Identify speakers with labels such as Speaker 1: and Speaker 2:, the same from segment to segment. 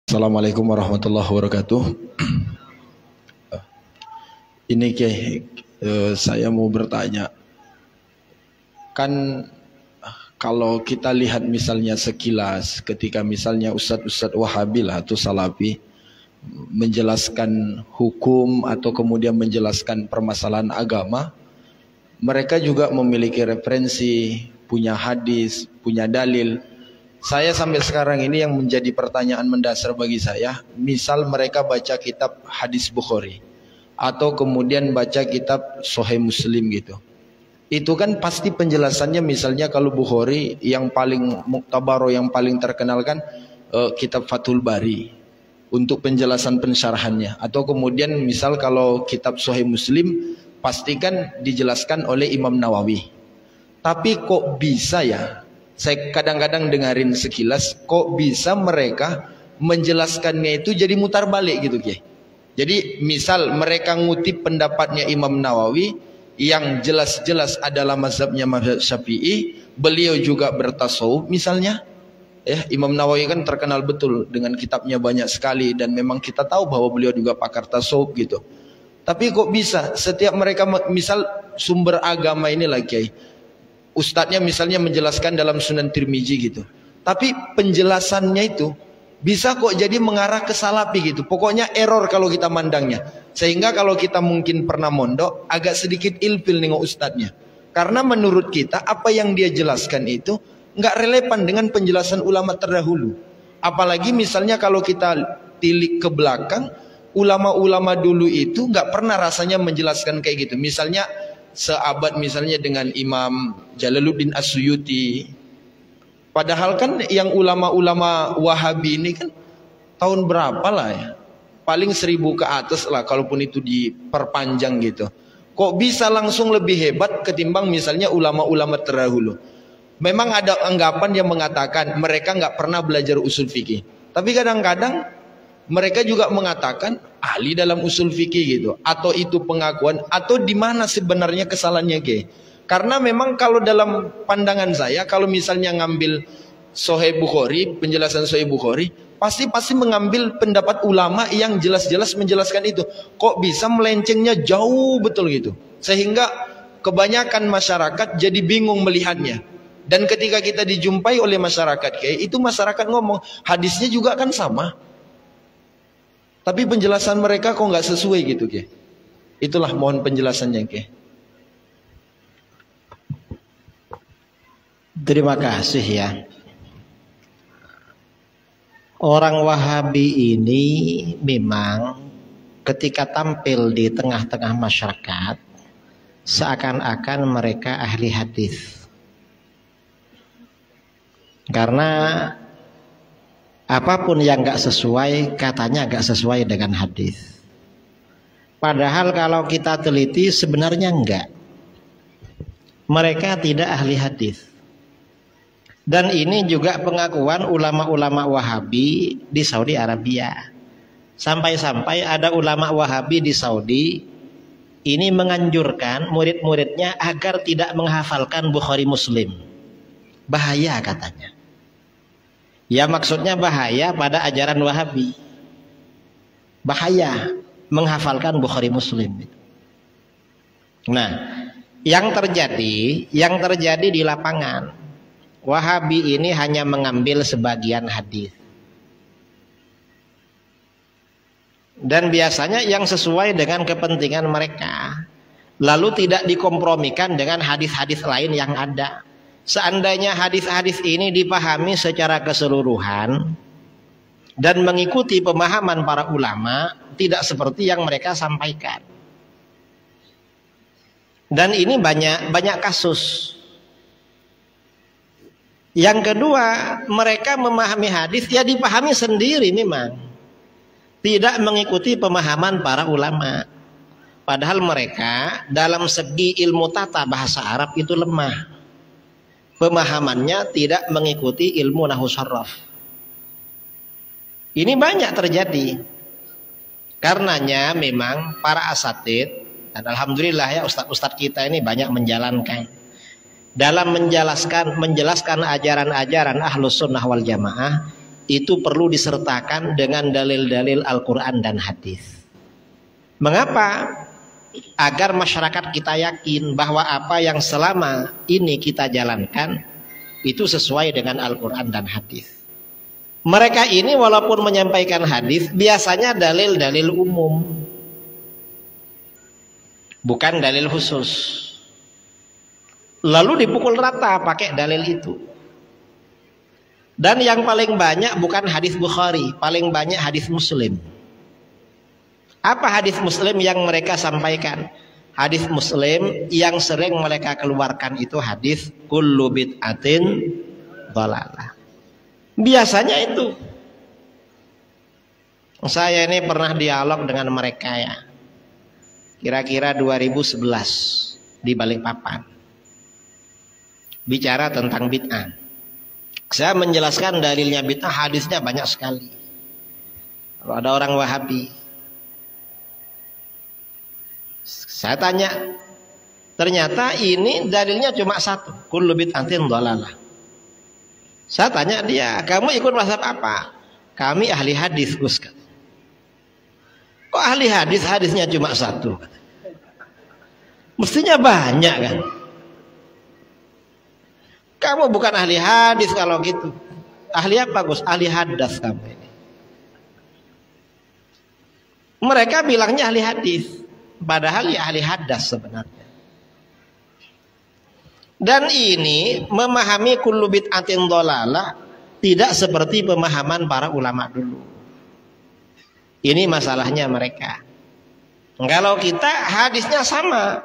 Speaker 1: Assalamualaikum warahmatullahi wabarakatuh. Ini saya mau bertanya. Kan kalau kita lihat misalnya sekilas ketika misalnya ustadz-ustadz Wahabi lah atau Salafi menjelaskan hukum atau kemudian menjelaskan permasalahan agama, mereka juga memiliki referensi, punya hadis, punya dalil. Saya sampai sekarang ini yang menjadi pertanyaan mendasar bagi saya, misal mereka baca kitab hadis Bukhari atau kemudian baca kitab Sahih Muslim gitu. Itu kan pasti penjelasannya, misalnya kalau Bukhari yang paling muktabaro, yang paling terkenal kan kitab Fathul Bari untuk penjelasan pensyarahannya, atau kemudian misal kalau kitab Sahih Muslim pastikan dijelaskan oleh Imam Nawawi. Tapi kok bisa ya, saya kadang-kadang dengarin sekilas, kok bisa mereka menjelaskannya itu jadi mutar balik gitu Ki. Jadi misal mereka ngutip pendapatnya Imam Nawawi yang jelas-jelas adalah mazhabnya mazhab Syafi'i, beliau juga bertasawuf misalnya. Imam Nawawi kan terkenal betul dengan kitabnya banyak sekali, dan memang kita tahu bahwa beliau juga pakar tasawuf gitu. Tapi kok bisa setiap mereka misal sumber agama ini lagi, ustadznya misalnya menjelaskan dalam Sunan Tirmizi gitu, tapi penjelasannya itu bisa kok jadi mengarah ke Salafi gitu. Pokoknya error kalau kita mandangnya. Sehingga kalau kita mungkin pernah mondok, agak sedikit ilfil nengok ustadznya. Karena menurut kita apa yang dia jelaskan itu nggak relevan dengan penjelasan ulama terdahulu. Apalagi misalnya kalau kita tilik ke belakang, ulama-ulama dulu itu nggak pernah rasanya menjelaskan kayak gitu. Misalnya seabad misalnya dengan Imam Jalaluddin As-Suyuti. Padahal kan yang ulama-ulama Wahabi ini kan tahun berapa lah ya, paling 1000 ke atas lah kalaupun itu diperpanjang gitu. Kok bisa langsung lebih hebat ketimbang misalnya ulama-ulama terdahulu. Memang ada anggapan yang mengatakan mereka nggak pernah belajar usul fikih, tapi kadang-kadang mereka juga mengatakan ahli dalam usul fikih gitu. Atau itu pengakuan, atau di mana sebenarnya kesalahannya Ki? Karena memang kalau dalam pandangan saya, kalau misalnya ngambil Sahih Bukhari, penjelasan Sahih Bukhari, pasti mengambil pendapat ulama yang jelas-jelas menjelaskan itu. Kok bisa melencengnya jauh betul gitu, sehingga kebanyakan masyarakat jadi bingung melihatnya. Dan ketika kita dijumpai oleh masyarakat kayak itu, masyarakat ngomong hadisnya juga kan sama, tapi penjelasan mereka kok nggak sesuai gitu Ki. Itulah mohon penjelasannya Ki.
Speaker 2: Terima kasih ya. Orang Wahabi ini memang ketika tampil di tengah-tengah masyarakat seakan-akan mereka ahli hadis. Karena apapun yang gak sesuai, katanya gak sesuai dengan hadis. Padahal kalau kita teliti sebenarnya enggak. Mereka tidak ahli hadis. Dan ini juga pengakuan ulama-ulama Wahabi di Saudi Arabia. Sampai-sampai ada ulama Wahabi di Saudi ini menganjurkan murid-muridnya agar tidak menghafalkan Bukhari Muslim. Bahaya katanya. Ya maksudnya bahaya pada ajaran Wahabi. Bahaya menghafalkan Bukhari Muslim. Nah, yang terjadi di lapangan, Wahabi ini hanya mengambil sebagian hadis. Dan biasanya yang sesuai dengan kepentingan mereka, lalu tidak dikompromikan dengan hadis-hadis lain yang ada. Seandainya hadis-hadis ini dipahami secara keseluruhan dan mengikuti pemahaman para ulama, tidak seperti yang mereka sampaikan. Dan ini banyak kasus. Yang kedua, mereka memahami hadis ya dipahami sendiri memang, tidak mengikuti pemahaman para ulama. Padahal mereka dalam segi ilmu tata bahasa Arab itu lemah. Pemahamannya tidak mengikuti ilmu nahwu sharaf. Ini banyak terjadi. Karenanya memang para asatid, dan alhamdulillah ya ustadz-ustadz kita ini banyak menjalankan. dalam menjelaskan ajaran-ajaran Ahlus Sunnah wal Jamaah itu perlu disertakan dengan dalil-dalil Al-Quran dan hadis. Mengapa? Agar masyarakat kita yakin bahwa apa yang selama ini kita jalankan itu sesuai dengan Al-Quran dan hadis. Mereka ini walaupun menyampaikan hadis biasanya dalil-dalil umum, bukan dalil khusus. Lalu dipukul rata pakai dalil itu. Dan yang paling banyak bukan hadis Bukhari, paling banyak hadis Muslim. Apa hadis Muslim yang mereka sampaikan? Hadis Muslim yang sering mereka keluarkan itu hadis kullu bid'atin dhalalah. Biasanya itu. Saya ini pernah dialog dengan mereka ya. Kira-kira 2011 di Balikpapan. Bicara tentang bid'ah. Saya menjelaskan dalilnya bid'ah, hadisnya banyak sekali. Kalau ada orang Wahabi, saya tanya, ternyata ini dalilnya cuma satu, kullu bid'atin dhalalah. Saya tanya dia, kamu ikut mazhab apa? Kami ahli hadis, Gus. Kok ahli hadis, hadisnya cuma satu? Mestinya banyak kan? Kamu bukan ahli hadis kalau gitu. Ahli apa, Gus? Ahli hadas kamu ini. Mereka bilangnya ahli hadis, padahal ya ahli hadas sebenarnya. Dan ini memahami kullu bid'atin dhalalah tidak seperti pemahaman para ulama dulu. Ini masalahnya mereka. Kalau kita hadisnya sama,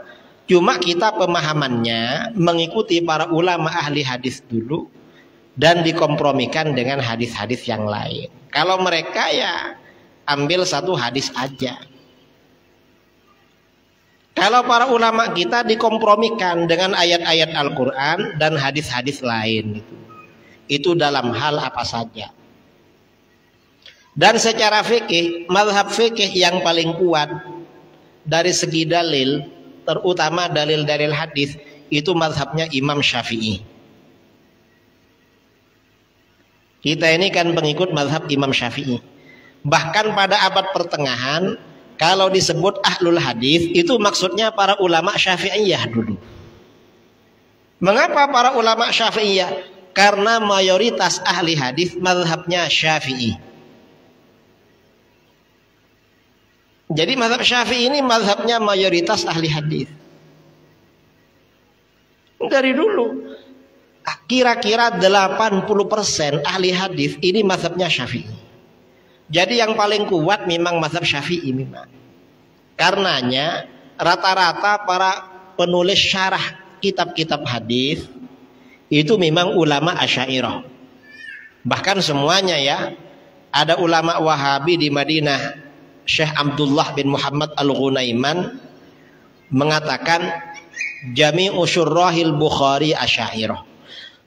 Speaker 2: cuma kita pemahamannya mengikuti para ulama ahli hadis dulu dan dikompromikan dengan hadis-hadis yang lain. Kalau mereka ya ambil satu hadis aja. Kalau para ulama kita dikompromikan dengan ayat-ayat Al-Quran dan hadis-hadis lain. Itu dalam hal apa saja. Dan secara fikih, mazhab fikih yang paling kuat dari segi dalil, terutama dalil-dalil hadis, itu mazhabnya Imam Syafi'i. Kita ini kan pengikut mazhab Imam Syafi'i. Bahkan pada abad pertengahan, kalau disebut ahlul hadis, itu maksudnya para ulama Syafi'iyah dulu. Mengapa para ulama Syafi'iyah? Karena mayoritas ahli hadis mazhabnya Syafi'i. Jadi mazhab Syafi'i ini mazhabnya mayoritas ahli hadis. Dari dulu kira-kira 80% ahli hadis ini mazhabnya Syafi'i. Jadi yang paling kuat memang mazhab Syafi'i memang. Karenanya rata-rata para penulis syarah kitab-kitab hadis itu memang ulama Asy'ariyah. Bahkan semuanya ya, ada ulama Wahabi di Madinah, Syekh Abdullah bin Muhammad Al-Ghunaiman mengatakan jami'u syurrahil Bukhari Asy'ariyah.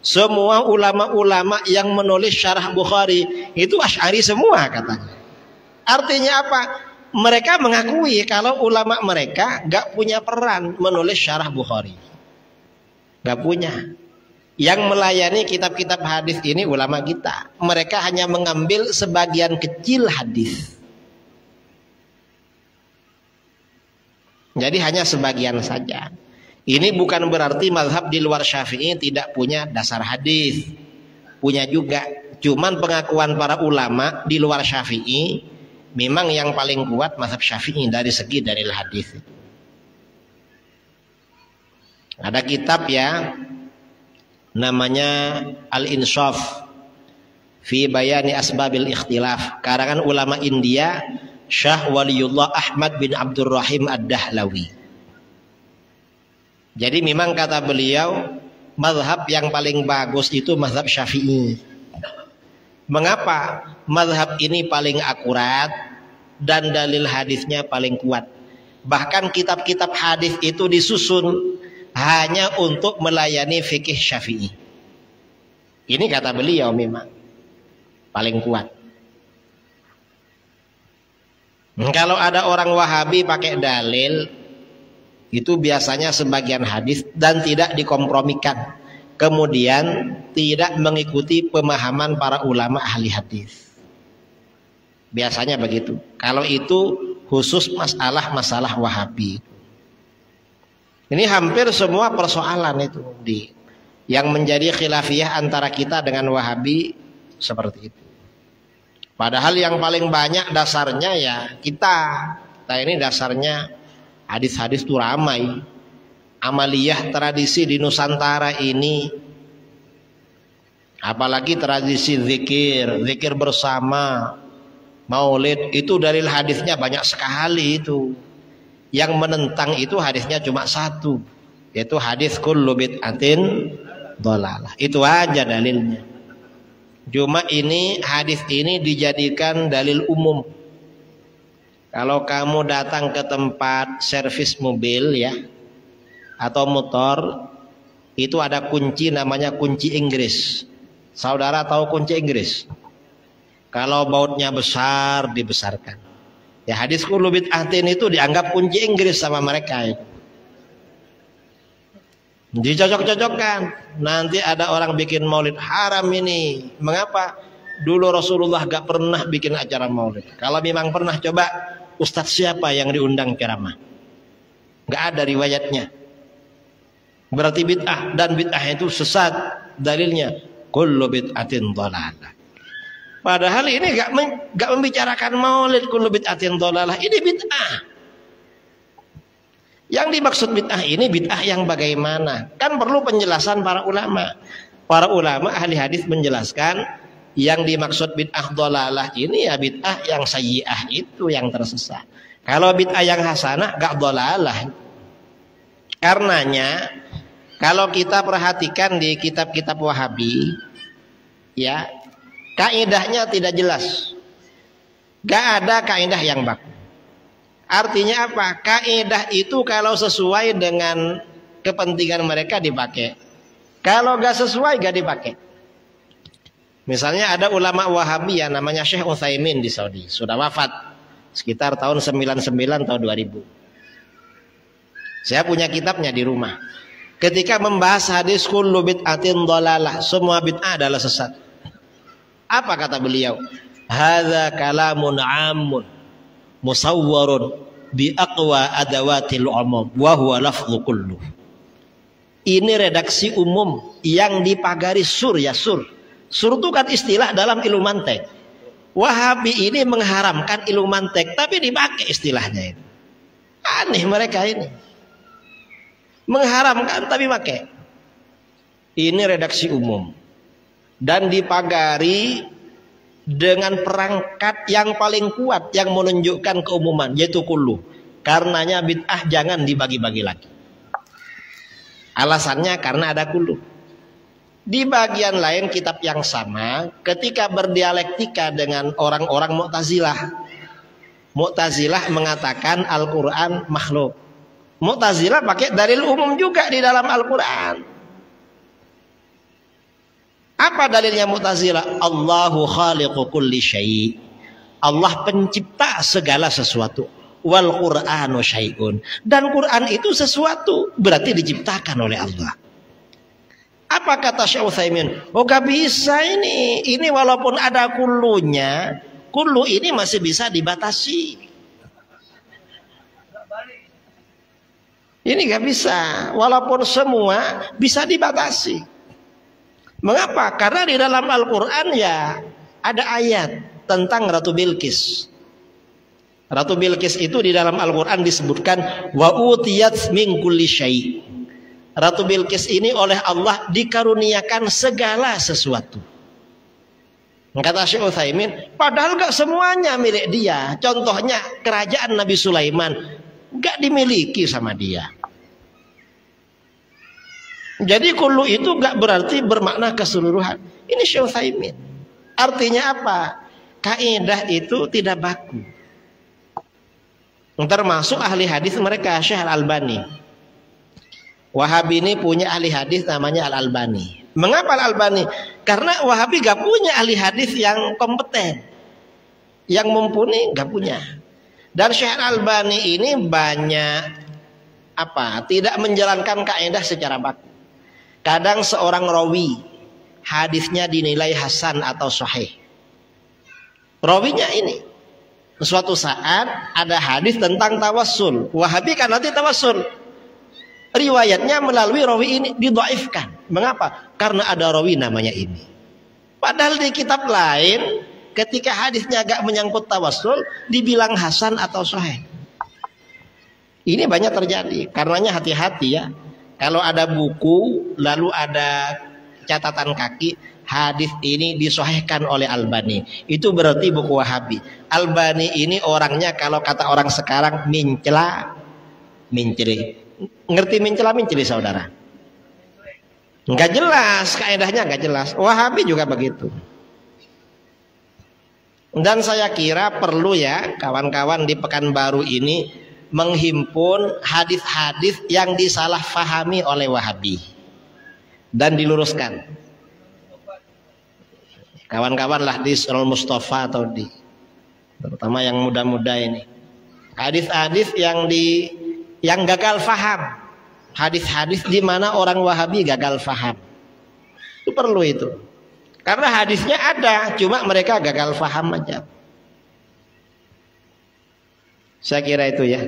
Speaker 2: Semua ulama-ulama yang menulis syarah Bukhari itu Asy'ari semua katanya. Artinya apa? Mereka mengakui kalau ulama mereka gak punya peran menulis syarah Bukhari. Gak punya. Yang melayani kitab-kitab hadis ini ulama kita. Mereka hanya mengambil sebagian kecil hadis. Jadi hanya sebagian saja. Ini bukan berarti mazhab di luar Syafi'i tidak punya dasar hadis. Punya juga. Cuman pengakuan para ulama di luar Syafi'i memang yang paling kuat mazhab Syafi'i dari segi dalil hadis. Ada kitab ya namanya Al-Insaf fi Bayani Asbabil Ikhtilaf, karangan ulama India Syah Waliullah Ahmad bin Abdurrahim Ad-Dahlawi. Jadi memang kata beliau mazhab yang paling bagus itu mazhab Syafi'i. Mengapa? Mazhab ini paling akurat dan dalil hadisnya paling kuat. Bahkan kitab-kitab hadis itu disusun hanya untuk melayani fikih Syafi'i. Ini kata beliau memang paling kuat. Kalau ada orang Wahabi pakai dalil Itu biasanya sebagian hadis dan tidak dikompromikan. Kemudian tidak mengikuti pemahaman para ulama ahli hadis. Biasanya begitu. Kalau itu khusus masalah Wahabi. Ini hampir semua persoalan itu yang menjadi khilafiyah antara kita dengan Wahabi seperti itu. Padahal yang paling banyak dasarnya ya kita ini dasarnya hadis-hadis itu ramai. Amaliyah tradisi di Nusantara ini, apalagi tradisi zikir bersama, maulid, itu dalil hadisnya banyak sekali itu. Yang menentang itu hadisnya cuma satu, yaitu hadis kullu bid'atin dhalalah. Itu aja dalilnya. Cuma ini hadis ini dijadikan dalil umum. Kalau kamu datang ke tempat servis mobil ya atau motor, itu ada kunci namanya kunci Inggris. Saudara tahu kunci Inggris? Kalau bautnya besar dibesarkan. Ya hadis kullu bid'atin itu dianggap kunci Inggris sama mereka itu. Dicocok-cocokkan. Nanti ada orang bikin maulid haram ini. Mengapa? Dulu Rasulullah gak pernah bikin acara maulid. Kalau memang pernah, coba ustadz siapa yang diundang ceramah? Gak ada riwayatnya. Berarti bid'ah, dan bid'ah itu sesat. Dalilnya kullu bid'atin dhalalah. Padahal ini gak membicarakan maulid kullu bid'atin dhalalah. Ini bid'ah. Yang dimaksud bid'ah ini bid'ah yang bagaimana? Kan perlu penjelasan para ulama. Para ulama ahli hadis menjelaskan yang dimaksud bid'ah dhalalah ini ya bid'ah yang sayyi'ah, itu yang tersesat. Kalau bid'ah yang hasanah gak dhalalah. Karenanya kalau kita perhatikan di kitab-kitab Wahabi ya, kaidahnya tidak jelas. Gak ada kaidah yang baku. Artinya apa? Kaidah itu kalau sesuai dengan kepentingan mereka dipakai. Kalau gak sesuai gak dipakai. Misalnya ada ulama Wahabi yang namanya Syekh Utsaimin di Saudi, sudah wafat sekitar tahun 99 atau 2000. Saya punya kitabnya di rumah. Ketika membahas hadis kullu bid'atin dhalalah, semua bid'ah adalah sesat. Apa kata beliau? Hadza kalamun 'amun musawwarun bi aqwa adawatil umum wa huwa lafdhu kullu. Ini redaksi umum yang dipagari sur ya sur. Sur itu kan istilah dalam ilmu mantek. Wahabi ini mengharamkan ilmu mantek tapi dipakai istilahnya itu. Aneh mereka ini. Mengharamkan tapi pakai. Ini redaksi umum dan dipagari dengan perangkat yang paling kuat yang menunjukkan keumuman, yaitu kullu. Karenanya bid'ah jangan dibagi-bagi lagi. Alasannya karena ada kullu. Di bagian lain kitab yang sama, ketika berdialektika dengan orang-orang Mu'tazilah. Mu'tazilah mengatakan Al-Quran makhluk. Mu'tazilah pakai dalil umum juga di dalam Al-Quran. Apa dalilnya Mu'tazilah? Allahu khaliqu kulli syai'. Allah pencipta segala sesuatu. Wal Qur'anu syai'un. Dan Quran itu sesuatu, berarti diciptakan oleh Allah. Apa kata Syekh Utsaimin? Oh gak bisa ini. Ini walaupun ada kullunya, kullu ini masih bisa dibatasi. Ini gak bisa. Walaupun semua bisa dibatasi. Mengapa? Karena di dalam Al-Quran ya ada ayat tentang Ratu Bilqis. Ratu Bilqis itu di dalam Al-Quran disebutkan wa utiyat min kulli syai'. Ratu Bilqis ini oleh Allah dikaruniakan segala sesuatu. Kata Syekh Utsaimin, padahal gak semuanya milik dia. Contohnya kerajaan Nabi Sulaiman gak dimiliki sama dia. Jadi kullu itu gak berarti bermakna keseluruhan. Ini Syekh Utsaimin. Artinya apa? Kaidah itu tidak baku. Termasuk ahli hadis mereka Syekh Al-Albani. Wahabi ini punya ahli hadis namanya Al-Albani. Mengapa Al-Albani? Karena Wahabi gak punya ahli hadis yang kompeten, yang mumpuni, gak punya. Dan Syekh Al-Albani ini banyak apa? Tidak menjalankan kaidah secara baku. Kadang seorang rawi hadisnya dinilai hasan atau sahih. Rawinya ini suatu saat ada hadis tentang tawassul. Wahabi kan nanti tawassul. Riwayatnya melalui rawi ini didhaifkan. Mengapa? Karena ada rawi namanya ini. Padahal di kitab lain ketika hadisnya agak menyangkut tawassul dibilang hasan atau sahih. Ini banyak terjadi. Karenanya hati-hati ya. Kalau ada buku lalu ada catatan kaki hadis ini disahihkan oleh Albani, itu berarti buku Wahabi. Albani ini orangnya kalau kata orang sekarang mincela minceli. Ngerti mincela minceli saudara? Enggak jelas, kaidahnya enggak jelas. Wahabi juga begitu. Dan saya kira perlu ya kawan-kawan di Pekanbaru ini menghimpun hadis-hadis yang disalahfahami oleh Wahabi dan diluruskan. Kawan-kawan lah di Surul Mustafa atau di terutama yang muda-muda ini. Hadis-hadis yang gagal faham. Hadis-hadis di mana orang Wahabi gagal faham. Itu perlu itu. Karena hadisnya ada, cuma mereka gagal faham aja. Saya kira itu ya.